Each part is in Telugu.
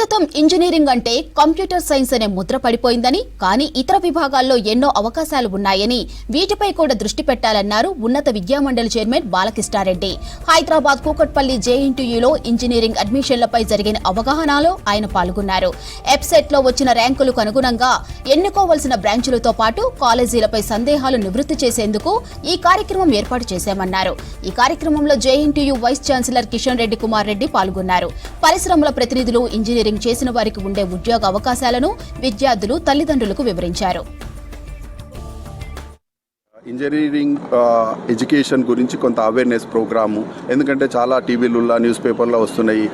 ప్రస్తుతం ఇంజనీరింగ్ అంటే కంప్యూటర్ సైన్స్ అనే ముద్ర పడిపోయిందని, కానీ ఇతర విభాగాల్లో ఎన్నో అవకాశాలు ఉన్నాయని, వీటిపై కూడా దృష్టి పెట్టాలన్నారు ఉన్నత విద్యామండలి చైర్మన్ బాలకృష్ణారెడ్డి. హైదరాబాద్ కూకట్పల్లి జేఎన్టీయూలో ఇంజనీరింగ్ అడ్మిషన్లపై జరిగిన అవగాహనలో ఆయన పాల్గొన్నారు. వెబ్సైట్లో వచ్చిన ర్యాంకులకు అనుగుణంగా ఎన్నుకోవాల్సిన బ్రాంచులతో పాటు కాలేజీలపై సందేహాలు నివృత్తి చేసేందుకు ఈ కార్యక్రమం ఏర్పాటు చేశామన్నారు. ఈ కార్యక్రమంలో జేఎన్టీయూ వైస్ ఛాన్సలర్ కిషన్ రెడ్డి కుమార్ రెడ్డి పాల్గొన్నారు. పరిశ్రమల ప్రతినిధులు ఇంజనీరింగ్ చేసిన వారికి ఉండే ఉద్యోగ అవకాశాలను విద్యార్థులు తల్లిదండ్రులకు వివరించారు. ఇంజనీరింగ్ ఎడ్యుకేషన్ గురించి కొంత అవేర్నెస్ ప్రోగ్రాము, ఎందుకంటే చాలా టీవీలలో న్యూస్ పేపర్లో వస్తున్నాయి.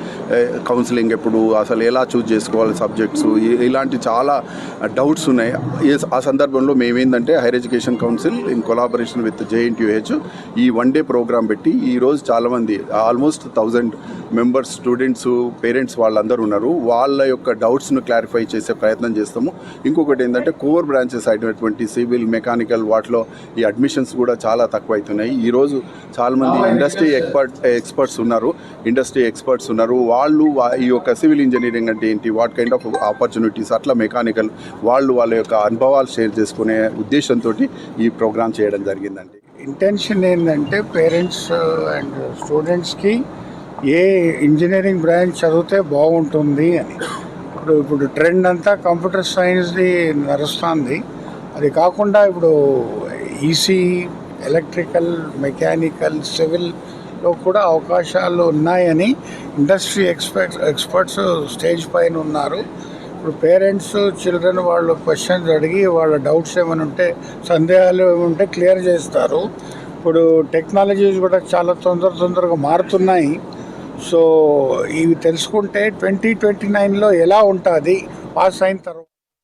కౌన్సిలింగ్ ఎప్పుడు, అసలు ఎలా చూజ్ చేసుకోవాలి సబ్జెక్ట్స్, ఇలాంటి చాలా డౌట్స్ ఉన్నాయి. ఆ సందర్భంలో మేమేందంటే higher education council in collaboration with JNTUH ఈ వన్ డే ప్రోగ్రామ్ పెట్టి ఈరోజు చాలామంది ఆల్మోస్ట్ 1000 మెంబర్స్, స్టూడెంట్స్, పేరెంట్స్ వాళ్ళందరూ ఉన్నారు. వాళ్ళ యొక్క డౌట్స్ను క్లారిఫై చేసే ప్రయత్నం చేస్తాము. ఇంకొకటి ఏంటంటే కోర్ బ్రాంచెస్ అయినటువంటి సివిల్, మెకానికల్ వాటిలో ఈ అడ్మిషన్స్ కూడా చాలా తక్కువ అవుతున్నాయి. ఈరోజు చాలామంది ఇండస్ట్రీ ఎక్స్పర్ట్స్ ఉన్నారు. వాళ్ళు ఈ యొక్క సివిల్ ఇంజనీరింగ్ అంటే ఏంటి, వాట్ కైండ్ ఆఫ్ ఆపర్చునిటీస్, అట్లా మెకానికల్ వాళ్ళ యొక్క అనుభవాలు షేర్ చేసుకునే ఉద్దేశంతో ఈ ప్రోగ్రామ్ చేయడం జరిగిందండి. ఇంటెన్షన్ ఏంటంటే పేరెంట్స్ అండ్ స్టూడెంట్స్కి ఏ ఇంజనీరింగ్ బ్రాంచ్ చదివితే బాగుంటుంది అని. ఇప్పుడు ట్రెండ్ అంతా కంప్యూటర్ సైన్స్ది నడుస్తుంది. అది కాకుండా ఇప్పుడు ఈసీ, ఎలక్ట్రికల్, మెకానికల్, సివిల్లో కూడా అవకాశాలు ఉన్నాయని ఇండస్ట్రీ ఎక్స్పర్ట్స్ స్టేజ్ పైన ఉన్నారు. ఇప్పుడు పేరెంట్స్, చిల్డ్రన్ వాళ్ళు క్వశ్చన్స్ అడిగి వాళ్ళ డౌట్స్ ఏమైనా ఉంటే, సందేహాలు ఏమైనా ఉంటే క్లియర్ చేస్తారు. ఇప్పుడు టెక్నాలజీస్ కూడా చాలా తొందరగా మారుతున్నాయి. సో ఇవి తెలుసుకుంటే 2029లో ఎలా ఉంటుంది పాస్ అయిన తర్వాత